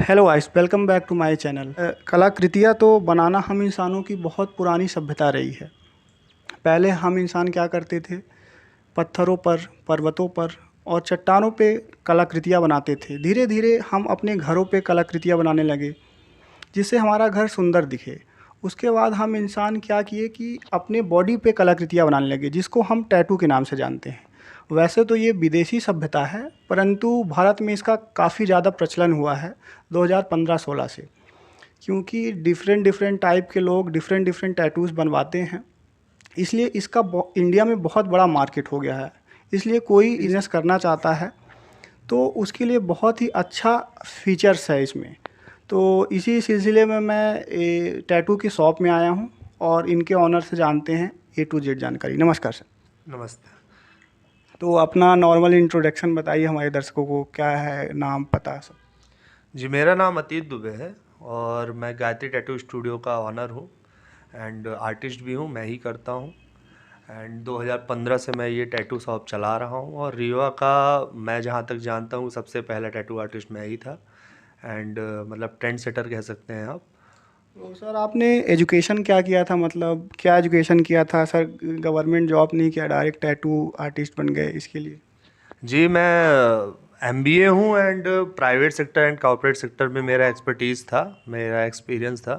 Hello guys, welcome back to my channel. कलाकृतियाँ तो बनाना हम इंसानों की बहुत पुरानी सभ्यता रही है। पहले हम इंसान क्या करते थे, पत्थरों पर, पर्वतों पर और चट्टानों पे कलाकृतियाँ बनाते थे। धीरे धीरे हम अपने घरों पे कलाकृतियाँ बनाने लगे, जिससे हमारा घर सुंदर दिखे। उसके बाद हम इंसान क्या किए कि अपने बॉडी पे कलाकृतियाँ बनाने लगे, जिसको हम टैटू के नाम से जानते हैं। वैसे तो ये विदेशी सभ्यता है, परंतु भारत में इसका काफ़ी ज़्यादा प्रचलन हुआ है 2015-16 से, क्योंकि डिफरेंट डिफरेंट टाइप के लोग डिफरेंट डिफरेंट टैटूज़ बनवाते हैं। इसलिए इसका इंडिया में बहुत बड़ा मार्केट हो गया है। इसलिए कोई बिजनेस करना चाहता है तो उसके लिए बहुत ही अच्छा फीचर्स है इसमें। तो इसी सिलसिले में मैं टैटू की शॉप में आया हूँ और इनके ऑनर से जानते हैं A to Z जानकारी। नमस्कार सर। नमस्ते। तो अपना नॉर्मल इंट्रोडक्शन बताइए हमारे दर्शकों को, क्या है नाम पता सब। जी, मेरा नाम अतीत दुबे है और मैं गायत्री टैटू स्टूडियो का ऑनर हूँ एंड आर्टिस्ट भी हूँ, मैं ही करता हूँ। एंड 2015 से मैं ये टैटू शॉप चला रहा हूँ और रीवा का मैं जहाँ तक जानता हूँ सबसे पहला टैटू आर्टिस्ट मैं ही था एंड मतलब ट्रेंड सेटर कह सकते हैं आप। तो सर आपने एजुकेशन क्या किया था, मतलब क्या एजुकेशन किया था सर? गवर्नमेंट जॉब नहीं किया, डायरेक्ट टैटू आर्टिस्ट बन गए इसके लिए? जी, मैं MBA हूँ and private sector and corporate sector में मेरा एक्सपर्टीज़ था, मेरा एक्सपीरियंस था।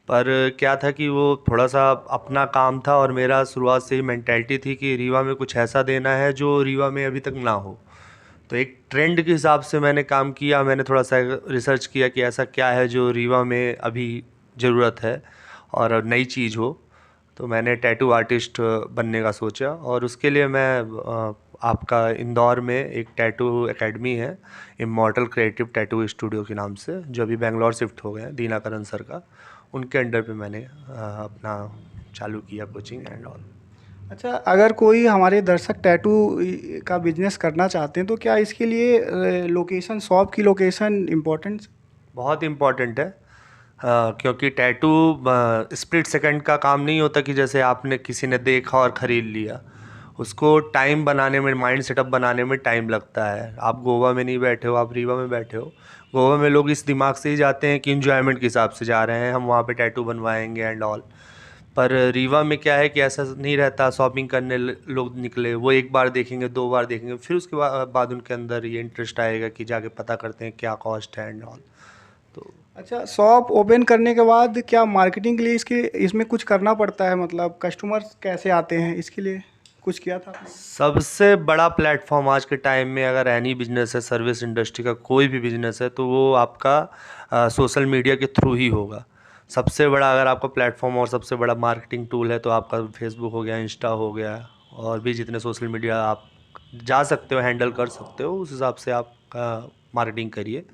पर क्या था कि वो थोड़ा सा अपना काम था और मेरा शुरुआत से ही मेंटालिटी थी कि रीवा में कुछ ऐसा देना है जो रीवा में अभी तक ना हो। तो एक ट्रेंड के हिसाब से मैंने काम किया, मैंने थोड़ा सा रिसर्च किया कि ऐसा क्या है जो रीवा में अभी ज़रूरत है और नई चीज़ हो। तो मैंने टैटू आर्टिस्ट बनने का सोचा और उसके लिए मैं आपका इंदौर में एक टैटू एकेडमी है, इमॉर्टल क्रिएटिव टैटू स्टूडियो के नाम से, जो अभी बेंगलोर शिफ्ट हो गए हैं, दीनाकरण सर का, उनके अंडर पे मैंने अपना चालू किया कोचिंग एंड ऑल। अच्छा, अगर कोई हमारे दर्शक टैटू का बिजनेस करना चाहते हैं तो क्या इसके लिए लोकेशन, शॉप की लोकेशन इम्पोर्टेंट? बहुत इम्पॉर्टेंट है क्योंकि टैटू स्प्लिट सेकंड का काम नहीं होता कि जैसे आपने किसी ने देखा और ख़रीद लिया। उसको टाइम बनाने में, माइंड सेटअप बनाने में टाइम लगता है। आप गोवा में नहीं बैठे हो, आप रीवा में बैठे हो। गोवा में लोग इस दिमाग से ही जाते हैं कि इन्जॉयमेंट के हिसाब से जा रहे हैं, हम वहाँ पे टैटू बनवाएंगे एंड ऑल। पर रीवा में क्या है कि ऐसा नहीं रहता। शॉपिंग करने लोग निकले, वो एक बार देखेंगे, दो बार देखेंगे, फिर उसके बाद उनके अंदर ये इंटरेस्ट आएगा कि जाके पता करते हैं क्या कॉस्ट है एंड ऑल। तो अच्छा, शॉप ओपन करने के बाद क्या मार्केटिंग के लिए इसमें कुछ करना पड़ता है? मतलब कस्टमर्स कैसे आते हैं, इसके लिए कुछ किया था आपने? सबसे बड़ा प्लेटफॉर्म आज के टाइम में अगर एनी बिजनेस है, सर्विस इंडस्ट्री का कोई भी बिजनेस है, तो वो आपका सोशल मीडिया के थ्रू ही होगा। सबसे बड़ा अगर आपका प्लेटफॉर्म और सबसे बड़ा मार्केटिंग टूल है तो आपका फेसबुक हो गया, इंस्टा हो गया, और भी जितने सोशल मीडिया आप जा सकते हो, हैंडल कर सकते हो, उस हिसाब से आप मार्केटिंग करिए।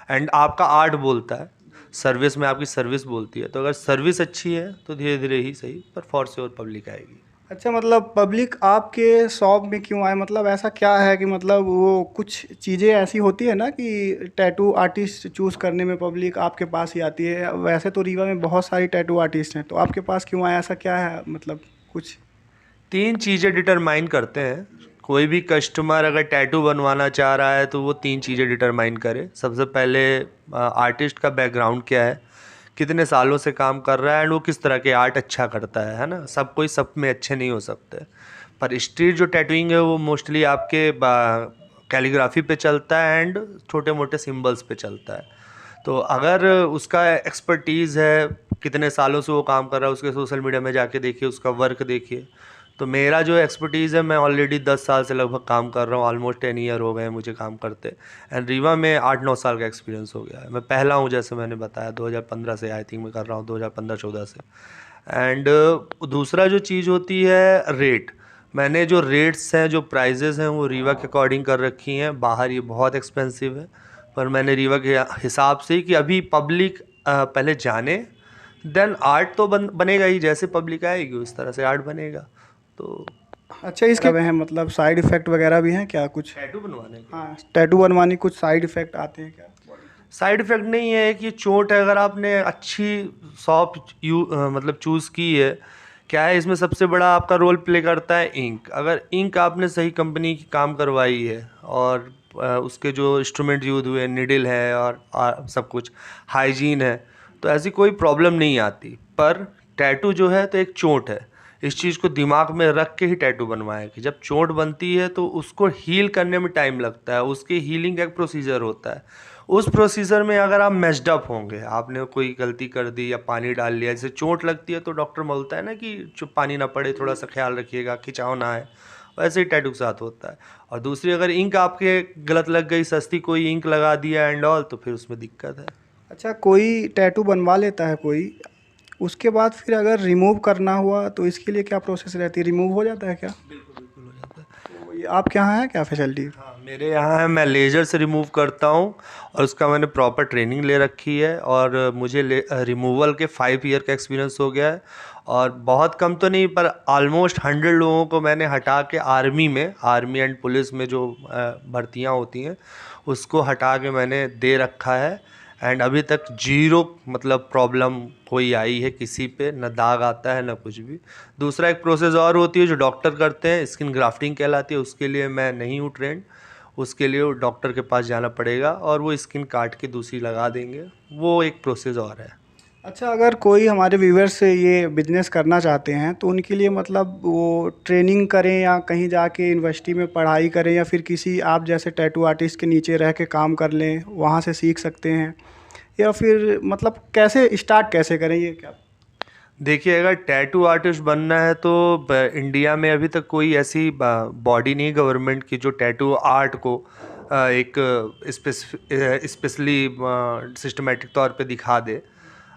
एंड आपका आर्ट बोलता है, सर्विस में आपकी सर्विस बोलती है। तो अगर सर्विस अच्छी है तो धीरे धीरे ही सही, पर फॉर श्योर पब्लिक आएगी। अच्छा, मतलब पब्लिक आपके शॉप में क्यों आए? मतलब ऐसा क्या है कि मतलब वो कुछ चीज़ें ऐसी होती है ना कि टैटू आर्टिस्ट चूज़ करने में पब्लिक आपके पास ही आती है। वैसे तो रीवा में बहुत सारी टैटू आर्टिस्ट हैं, तो आपके पास क्यों आए? ऐसा क्या है मतलब कुछ? तीन चीज़ें डिटरमाइन करते हैं। कोई भी कस्टमर अगर टैटू बनवाना चाह रहा है तो वो तीन चीज़ें डिटरमाइन करे। सबसे पहले आर्टिस्ट का बैकग्राउंड क्या है, कितने सालों से काम कर रहा है एंड वो किस तरह के आर्ट अच्छा करता है ना। सब कोई सब में अच्छे नहीं हो सकते, पर स्ट्रीट जो टैटूइंग है वो मोस्टली आपके कैलीग्राफी पे चलता है एंड छोटे मोटे सिंबल्स पे चलता है। तो अगर उसका एक्सपर्टीज़ है, कितने सालों से वो काम कर रहा है, उसके सोशल मीडिया में जाके देखिए, उसका वर्क देखिए। तो मेरा जो एक्सपर्टीज़ है, मैं ऑलरेडी 10 साल से लगभग काम कर रहा हूँ, ऑलमोस्ट 10 ईयर हो गए हैं मुझे काम करते। एंड रीवा में 8-9 साल का एक्सपीरियंस हो गया है। मैं पहला हूँ, जैसे मैंने बताया 2015 से, आई थिंक मैं कर रहा हूँ 2015-14 से। एंड दूसरा जो चीज़ होती है, रेट। मैंने जो रेट्स हैं, जो प्राइजेज़ हैं, वो रीवा के अकॉर्डिंग कर रखी हैं। बाहर ये बहुत एक्सपेंसिव है, पर मैंने रीवा के हिसाब से ही कि अभी पब्लिक पहले जाने, देन आर्ट तो बनेगा ही। जैसे पब्लिक आएगी उस तरह से आर्ट बनेगा। तो अच्छा, इसके हैं मतलब साइड इफ़ेक्ट वगैरह भी हैं क्या कुछ? टैटू बनवाने के हाँ, टैटू बनवाने कुछ साइड इफ़ेक्ट आते हैं क्या? साइड इफ़ेक्ट नहीं है कि चोट है। अगर आपने अच्छी शॉप मतलब चूज़ की है, क्या है इसमें सबसे बड़ा आपका रोल प्ले करता है इंक। अगर इंक आपने सही कंपनी की काम करवाई है और उसके जो इंस्ट्रूमेंट यूज हुए, निडल है और सब कुछ हाइजीन है, तो ऐसी कोई प्रॉब्लम नहीं आती। पर टैटू जो है तो एक चोट है, इस चीज़ को दिमाग में रख के ही टैटू बनवाएं कि जब चोट बनती है तो उसको हील करने में टाइम लगता है, उसके हीलिंग का एक प्रोसीजर होता है। उस प्रोसीजर में अगर आप मेस्ड अप होंगे, आपने कोई गलती कर दी या पानी डाल लिया, जैसे चोट लगती है तो डॉक्टर बोलता है ना कि पानी ना पड़े, थोड़ा सा ख्याल रखिएगा, खिंचाव ना आए, वैसे ही टैटू के साथ होता है। और दूसरी, अगर इंक आपके गलत लग गई, सस्ती कोई इंक लगा दिया एंड ऑल, तो फिर उसमें दिक्कत है। अच्छा, कोई टैटू बनवा लेता है कोई, उसके बाद फिर अगर रिमूव करना हुआ तो इसके लिए क्या प्रोसेस रहती है, रिमूव हो जाता है क्या? बिल्कुल बिल्कुल हो जाता है। तो ये आपके यहाँ है क्या फैसिलिटी? हाँ, मेरे यहाँ है, मैं लेज़र से रिमूव करता हूँ और उसका मैंने प्रॉपर ट्रेनिंग ले रखी है, और मुझे रिमूवल के 5 ईयर का एक्सपीरियंस हो गया है। और बहुत कम तो नहीं, पर ऑलमोस्ट 100 लोगों को मैंने हटा के आर्मी एंड पुलिस में जो भर्तियाँ होती हैं उसको हटा के मैंने दे रखा है। एंड अभी तक जीरो मतलब प्रॉब्लम कोई आई है किसी पे, न दाग आता है न कुछ भी। दूसरा एक प्रोसेस और होती है जो डॉक्टर करते हैं, स्किन ग्राफ्टिंग कहलाती है, उसके लिए मैं नहीं हूँ ट्रेंड, उसके लिए डॉक्टर के पास जाना पड़ेगा और वो स्किन काट के दूसरी लगा देंगे, वो एक प्रोसेस और है। अच्छा, अगर कोई हमारे व्यूअर्स से ये बिजनेस करना चाहते हैं तो उनके लिए मतलब वो ट्रेनिंग करें या कहीं जाके यूनिवर्सिटी में पढ़ाई करें या फिर किसी आप जैसे टैटू आर्टिस्ट के नीचे रह के काम कर लें, वहाँ से सीख सकते हैं, या फिर मतलब कैसे स्टार्ट कैसे करें ये क्या? देखिए, अगर टैटू आर्टिस्ट बनना है तो इंडिया में अभी तक कोई ऐसी बॉडी नहीं गवर्नमेंट की जो टैटू आर्ट को एक स्पेशली सिस्टमेटिक तौर पे दिखा दे।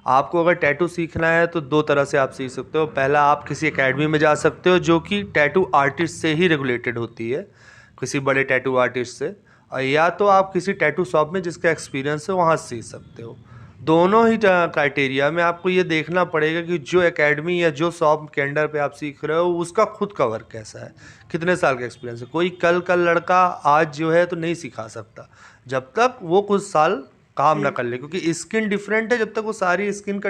आपको अगर टैटू सीखना है तो 2 तरह से आप सीख सकते हो। पहला, आप किसी एकेडमी में जा सकते हो जो कि टैटू आर्टिस्ट से ही रेगुलेटेड होती है, किसी बड़े टैटू आर्टिस्ट से, या तो आप किसी टैटू शॉप में जिसका एक्सपीरियंस है वहाँ से सीख सकते हो। दोनों ही क्राइटेरिया में आपको ये देखना पड़ेगा कि जो एकेडमी या जो शॉप के अंडर पे आप सीख रहे हो उसका खुद का वर्क कैसा है, कितने साल का एक्सपीरियंस है। कोई कल का लड़का आज जो है तो नहीं सिखा सकता जब तक वो कुछ साल काम ना कर ले, क्योंकि स्किन डिफरेंट है। जब तक वो सारी स्किन का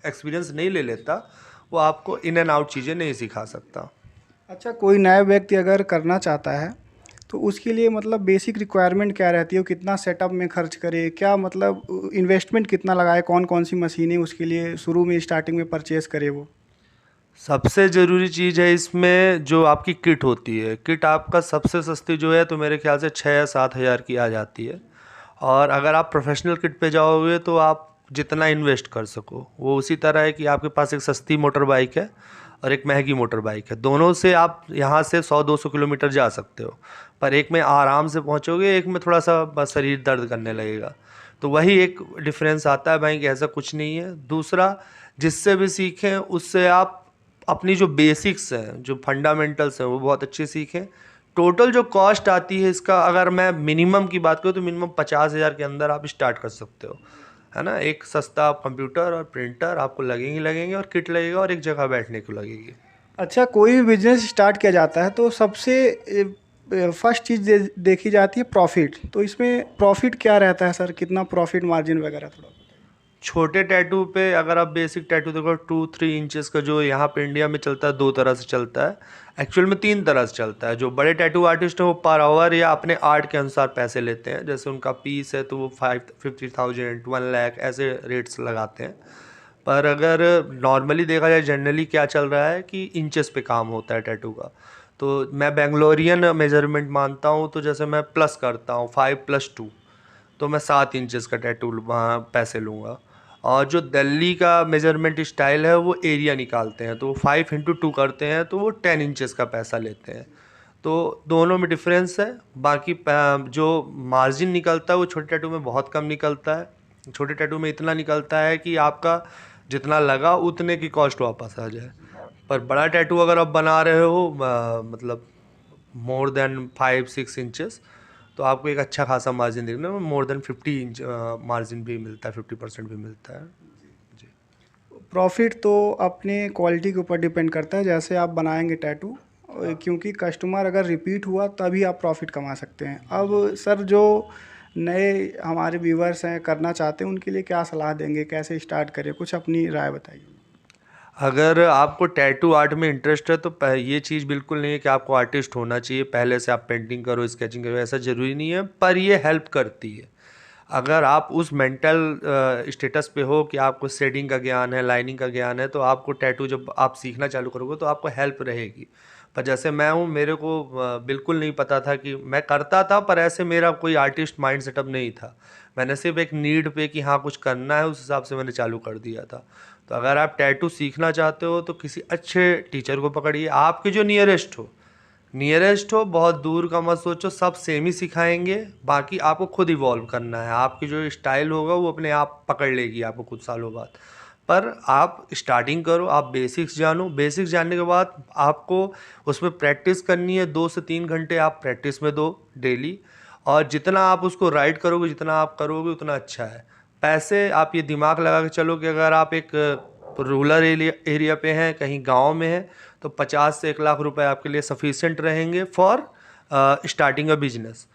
एक्सपीरियंस नहीं ले लेता, वो आपको इन एंड आउट चीज़ें नहीं सिखा सकता। अच्छा, कोई नया व्यक्ति अगर करना चाहता है तो उसके लिए मतलब बेसिक रिक्वायरमेंट क्या रहती है, वो कितना सेटअप में खर्च करे, क्या मतलब इन्वेस्टमेंट कितना लगाए, कौन कौन सी मशीनें उसके लिए शुरू में स्टार्टिंग में परचेस करे वो? सबसे ज़रूरी चीज़ है इसमें जो आपकी किट होती है। किट आपका सबसे सस्ती जो है तो मेरे ख्याल से 6 या 7 हज़ार की आ जाती है। और अगर आप प्रोफेशनल किट पे जाओगे तो आप जितना इन्वेस्ट कर सको, वो उसी तरह है कि आपके पास एक सस्ती मोटर बाइक है और एक महंगी मोटर बाइक है, दोनों से आप यहाँ से 100-200 किलोमीटर जा सकते हो, पर एक में आराम से पहुँचोगे, एक में थोड़ा सा बस शरीर दर्द करने लगेगा। तो वही एक डिफरेंस आता है भाई कि ऐसा कुछ नहीं है। दूसरा, जिससे भी सीखें उससे आप अपनी जो बेसिक्स हैं, जो फंडामेंटल्स हैं, वो बहुत अच्छे सीखें। टोटल जो कॉस्ट आती है इसका, अगर मैं मिनिमम की बात करूँ तो मिनिमम 50,000 के अंदर आप स्टार्ट कर सकते हो, है ना। एक सस्ता कंप्यूटर और प्रिंटर आपको लगेंगे और किट लगेगा और एक जगह बैठने को लगेगी। अच्छा, कोई भी बिजनेस स्टार्ट किया जाता है तो सबसे फर्स्ट चीज़ देखी जाती है प्रॉफिट। तो इसमें प्रॉफिट क्या रहता है सर, कितना प्रॉफिट मार्जिन वगैरह थोड़ा? छोटे टैटू पे अगर आप बेसिक टैटू देखो, 2-3 इंचेस का जो यहाँ पे इंडिया में चलता है, 2 तरह से चलता है। एक्चुअल में 3 तरह से चलता है। जो बड़े टैटू आर्टिस्ट हैं वो पर आवर या अपने आर्ट के अनुसार पैसे लेते हैं। जैसे उनका पीस है तो वो 50,000 1 लाख ऐसे रेट्स लगाते हैं। पर अगर नॉर्मली देखा जाए, जनरली क्या चल रहा है कि इंचेस पे काम होता है टैटू का। तो मैं बेंगलोरियन मेजरमेंट मानता हूँ, तो जैसे मैं प्लस करता हूँ 5+2, तो मैं 7 इंचेस का टैटू वहाँ पैसे लूँगा। और जो दिल्ली का मेजरमेंट स्टाइल है वो एरिया निकालते हैं, तो वो 5x2 करते हैं, तो वो 10 इंचेस का पैसा लेते हैं। तो दोनों में डिफरेंस है। बाकी जो मार्जिन निकलता है वो छोटे टैटू में बहुत कम निकलता है। छोटे टैटू में इतना निकलता है कि आपका जितना लगा उतने की कॉस्ट वापस आ जाए। पर बड़ा टैटू अगर आप बना रहे हो मतलब मोर देन 5-6 इंचेस, तो आपको एक अच्छा खासा मार्जिन देखने में मोर देन 50 इंच मार्जिन भी मिलता है, 50% भी मिलता है। जी। प्रॉफिट तो अपने क्वालिटी के ऊपर डिपेंड करता है, जैसे आप बनाएंगे टैटू, क्योंकि कस्टमर अगर रिपीट हुआ तभी आप प्रॉफिट कमा सकते हैं। अब सर, जो नए हमारे व्यूवर्स हैं करना चाहते हैं उनके लिए क्या सलाह देंगे, कैसे स्टार्ट करें, कुछ अपनी राय बताइए। अगर आपको टैटू आर्ट में इंटरेस्ट है तो ये चीज़ बिल्कुल नहीं है कि आपको आर्टिस्ट होना चाहिए, पहले से आप पेंटिंग करो स्केचिंग करो, ऐसा ज़रूरी नहीं है, पर ये हेल्प करती है। अगर आप उस मेंटल स्टेटस पे हो कि आपको शेडिंग का ज्ञान है, लाइनिंग का ज्ञान है, तो आपको टैटू जब आप सीखना चालू करोगे तो आपको हेल्प रहेगी। पर जैसे मैं हूँ, मेरे को बिल्कुल नहीं पता था कि मैं करता था, पर ऐसे मेरा कोई आर्टिस्ट माइंड सेटअप नहीं था। मैंने सिर्फ एक नीड पे कि हाँ कुछ करना है, उस हिसाब से मैंने चालू कर दिया था। तो अगर आप टैटू सीखना चाहते हो तो किसी अच्छे टीचर को पकड़िए, आपके जो नियरेस्ट हो, बहुत दूर का मत सोचो, सब सेम ही सिखाएंगे। बाकी आपको खुद इवॉल्व करना है, आपकी जो स्टाइल होगा वो अपने आप पकड़ लेगी आपको कुछ सालों बाद। पर आप स्टार्टिंग करो, आप बेसिक्स जानो, बेसिक्स जानने के बाद आपको उसमें प्रैक्टिस करनी है, 2 से 3 घंटे आप प्रैक्टिस में दो डेली। और जितना आप उसको राइट करोगे, जितना आप करोगे उतना अच्छा है। पैसे आप ये दिमाग लगा के चलो कि अगर आप एक रूरल एरिया पे हैं, कहीं गांव में हैं, तो 50 से 1 लाख रुपए आपके लिए सफिशिएंट रहेंगे फॉर स्टार्टिंग अ बिजनेस।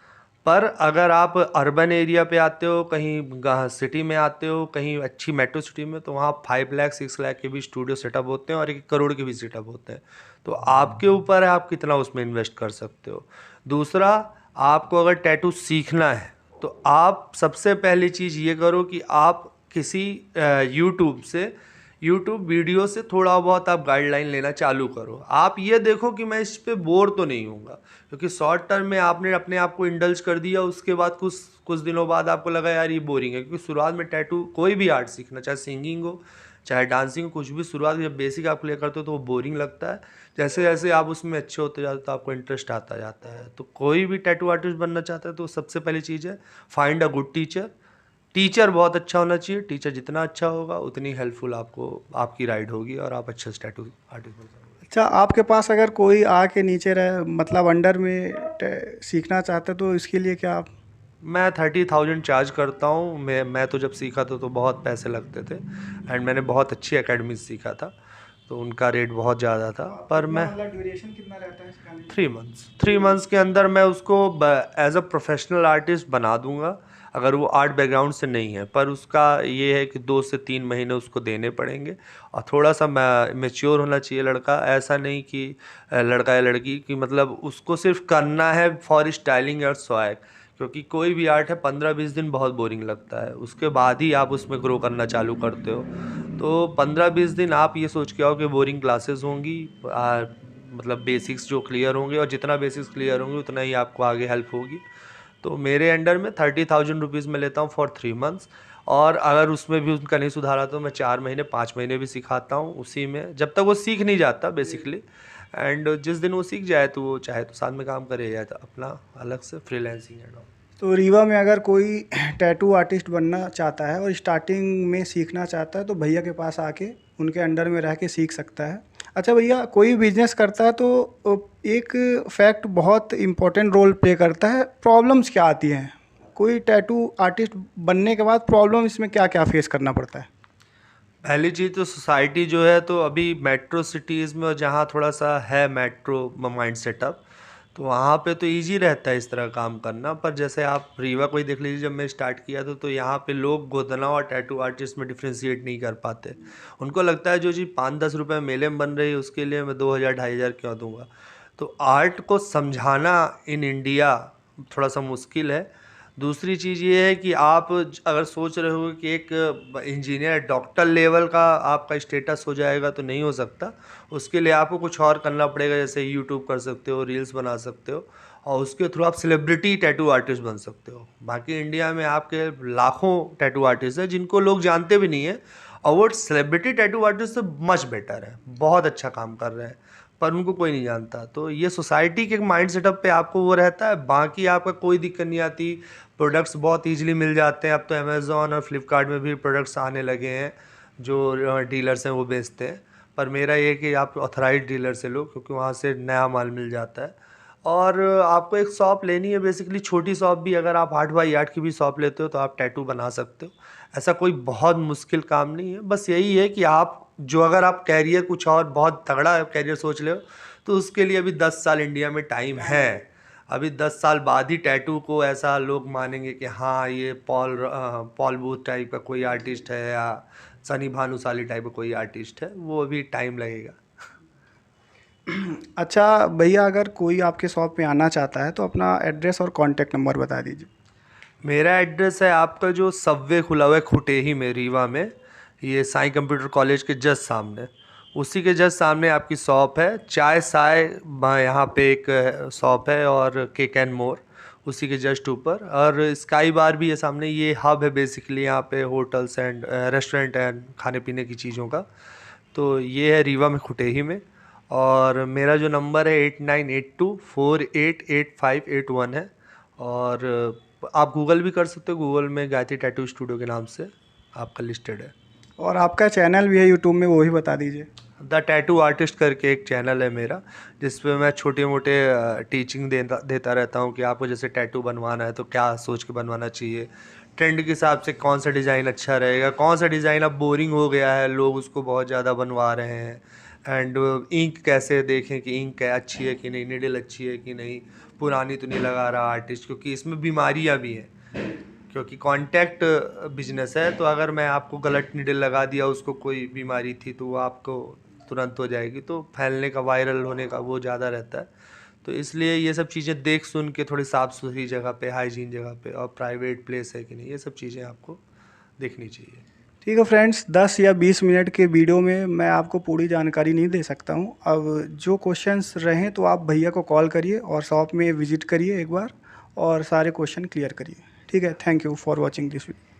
पर अगर आप अर्बन एरिया पे आते हो, कहीं सिटी में आते हो, कहीं अच्छी मेट्रो सिटी में, तो वहाँ 5 लाख 6 लाख के भी स्टूडियो सेटअप होते हैं और 1 करोड़ के भी सेटअप होते हैं। तो आपके ऊपर है आप कितना उसमें इन्वेस्ट कर सकते हो। दूसरा, आपको अगर टैटू सीखना है तो आप सबसे पहली चीज़ ये करो कि आप किसी यूट्यूब वीडियो से थोड़ा बहुत आप गाइडलाइन लेना चालू करो। आप ये देखो कि मैं इस पे बोर तो नहीं हूँगा, क्योंकि शॉर्ट टर्म में आपने अपने आप को इंडल्ज कर दिया, उसके बाद कुछ कुछ दिनों बाद आपको लगा यार ये बोरिंग है। क्योंकि शुरुआत में टैटू कोई भी आर्ट सीखना, चाहे सिंगिंग हो चाहे डांसिंग हो, कुछ भी शुरुआत जब बेसिक आप क्लियर करते हो तो वो बोरिंग लगता है। जैसे जैसे आप उसमें अच्छे होते जाते हो तो आपको इंटरेस्ट आता जाता है। तो कोई भी टैटू आर्टिस्ट बनना चाहता है तो सबसे पहली चीज़ है find a good teacher. Teacher बहुत अच्छा होना चाहिए, टीचर जितना अच्छा होगा उतनी हेल्पफुल आपको आपकी राइड होगी और आप अच्छे से टैटू आर्टिस्ट बन सकते अच्छा, आपके पास अगर कोई आके नीचे रहे, मतलब अंडर में सीखना चाहता है, तो इसके लिए क्या आप? हो। मैं 30,000 चार्ज करता हूँ। मैं तो जब सीखा था तो बहुत पैसे लगते थे, एंड मैंने बहुत अच्छी एकेडमी से सीखा था, तो उनका रेट बहुत ज़्यादा था। पर कितना मैं मतलब ड्यूरेशन कितना रहता है सिखाने का? 3 मंथ्स 3 मंथ्स के अंदर मैं उसको एज अ प्रोफेशनल आर्टिस्ट बना दूंगा, अगर वो आर्ट बैकग्राउंड से नहीं है। पर उसका ये है कि 2 से 3 महीने उसको देने पड़ेंगे, और थोड़ा सा मेच्योर होना चाहिए लड़का। ऐसा नहीं कि लड़का या लड़की कि मतलब उसको सिर्फ करना है फॉर स्टाइलिंग और स्वैग। क्योंकि कोई भी आर्ट है 15-20 दिन बहुत बोरिंग लगता है, उसके बाद ही आप उसमें ग्रो करना चालू करते हो। तो 15-20 दिन आप ये सोच के आओ कि बोरिंग क्लासेस होंगी, मतलब बेसिक्स जो क्लियर होंगे, और जितना बेसिक्स क्लियर होंगे उतना ही आपको आगे हेल्प होगी। तो मेरे अंडर में 30,000 रुपीज़ में लेता हूँ फॉर 3 मंथ्स। और अगर उसमें भी उनका नहीं सुधारा तो मैं 4 महीने 5 महीने भी सिखाता हूँ उसी में, जब तक वो सीख नहीं जाता बेसिकली। एंड जिस दिन वो सीख जाए तो वो चाहे तो साथ में काम करे या तो अपना अलग से फ्रीलैंसिंग एंड ऑल। तो रीवा में अगर कोई टैटू आर्टिस्ट बनना चाहता है और स्टार्टिंग में सीखना चाहता है, तो भैया के पास आके उनके अंडर में रह के सीख सकता है। अच्छा भैया, कोई बिजनेस करता है तो एक फैक्ट बहुत इम्पोर्टेंट रोल प्ले करता है, प्रॉब्लम्स क्या आती हैं? कोई टैटू आर्टिस्ट बनने के बाद प्रॉब्लम इसमें क्या क्या फेस करना पड़ता है? पहली चीज़ तो सोसाइटी जो है, तो अभी मेट्रो सिटीज़ में और जहाँ थोड़ा सा है मेट्रो माइंड सेटअप, तो वहाँ पे तो इजी रहता है इस तरह काम करना। पर जैसे आप रीवा को ही देख लीजिए, जब मैं स्टार्ट किया था तो यहाँ पे लोग गोदना और टैटू आर्टिस्ट में डिफ्रेंशिएट नहीं कर पाते। उनको लगता है जो चीज़ 5-10 रुपये मेले में बन रही है उसके लिए मैं 2,000 2,500 क्यों दूंगा। तो आर्ट को समझाना इन इंडिया थोड़ा सा मुश्किल है। दूसरी चीज़ ये है कि आप अगर सोच रहे हो कि एक इंजीनियर डॉक्टर लेवल का आपका स्टेटस हो जाएगा, तो नहीं हो सकता। उसके लिए आपको कुछ और करना पड़ेगा, जैसे यूट्यूब कर सकते हो, रील्स बना सकते हो, और उसके थ्रू आप सेलिब्रिटी टैटू आर्टिस्ट बन सकते हो। बाकी इंडिया में आपके लाखों टैटू आर्टिस्ट हैं जिनको लोग जानते भी नहीं हैं, और वो सेलिब्रिटी टैटू आर्टिस्ट से मच बेटर है, बहुत अच्छा काम कर रहे हैं, पर उनको कोई नहीं जानता। तो ये सोसाइटी के माइंड सेटअप पे आपको वो रहता है। बाकी आपका कोई दिक्कत नहीं आती, प्रोडक्ट्स बहुत ईजिली मिल जाते हैं। अब तो अमेज़ॉन और फ्लिपकार्ट में भी प्रोडक्ट्स आने लगे हैं, जो डीलर्स हैं वो बेचते हैं। पर मेरा ये है कि आप ऑथराइज डीलर से लो, क्योंकि वहाँ से नया माल मिल जाता है। और आपको एक शॉप लेनी है, बेसिकली छोटी शॉप भी, अगर आप 8x8 की भी शॉप लेते हो तो आप टैटू बना सकते हो। ऐसा कोई बहुत मुश्किल काम नहीं है। बस यही है कि आप जो, अगर आप कैरियर कुछ और बहुत तगड़ा कैरियर सोच ले हो, तो उसके लिए अभी 10 साल इंडिया में टाइम है। अभी 10 साल बाद ही टैटू को ऐसा लोग मानेंगे कि हाँ ये पॉल बूथ टाइप का कोई आर्टिस्ट है, या सनी भानुशाली टाइप का कोई आर्टिस्ट है, वो अभी टाइम लगेगा। अच्छा भैया, अगर कोई आपके शॉप पे आना चाहता है तो अपना एड्रेस और कॉन्टैक्ट नंबर बता दीजिए। मेरा एड्रेस है आपका जो सबवे खुला हुआ है खुटेही में, रीवा में, ये साईं कंप्यूटर कॉलेज के जस्ट सामने, उसी के जस्ट सामने आपकी शॉप है। चाय साय यहाँ पे एक शॉप है, और केक एंड मोर उसी के जस्ट ऊपर, और स्काई बार भी है सामने। ये हब है बेसिकली यहाँ पे होटल्स एंड रेस्टोरेंट एंड खाने पीने की चीज़ों का। तो ये है रीवा में खुटेही में। और मेरा जो नंबर है 8982488581 है। और आप गूगल भी कर सकते हो, गूगल में गायत्री टैटू स्टूडियो के नाम से आपका लिस्टेड है। और आपका चैनल भी है यूट्यूब में, वो भी बता दीजिए। द टैटू आर्टिस्ट करके एक चैनल है मेरा, जिस पे मैं छोटे मोटे टीचिंग देता रहता हूँ कि आपको जैसे टैटू बनवाना है तो क्या सोच के बनवाना चाहिए, ट्रेंड के हिसाब से कौन सा डिज़ाइन अच्छा रहेगा, कौन सा डिज़ाइन अब बोरिंग हो गया है, लोग उसको बहुत ज़्यादा बनवा रहे हैं, एंड इंक कैसे देखें कि इंक अच्छी है कि नहीं, नीडल अच्छी है कि नहीं, पुरानी तो नहीं लगा रहा आर्टिस्ट, क्योंकि इसमें बीमारियाँ भी हैं। क्योंकि कांटेक्ट बिजनेस है, तो अगर मैं आपको गलत नीडल लगा दिया, उसको कोई बीमारी थी तो वो आपको तुरंत हो जाएगी, तो फैलने का, वायरल होने का वो ज़्यादा रहता है। तो इसलिए ये सब चीज़ें देख सुन के थोड़ी साफ़ सुथरी जगह पे, हाइजीन जगह पे, और प्राइवेट प्लेस है कि नहीं, ये सब चीज़ें आपको देखनी चाहिए। ठीक है फ्रेंड्स, 10 या 20 मिनट के वीडियो में मैं आपको पूरी जानकारी नहीं दे सकता हूँ। अब जो क्वेश्चंस रहें तो आप भैया को कॉल करिए और शॉप में विज़िट करिए एक बार, और सारे क्वेश्चन क्लियर करिए। ठीक है, thank you for watching this video.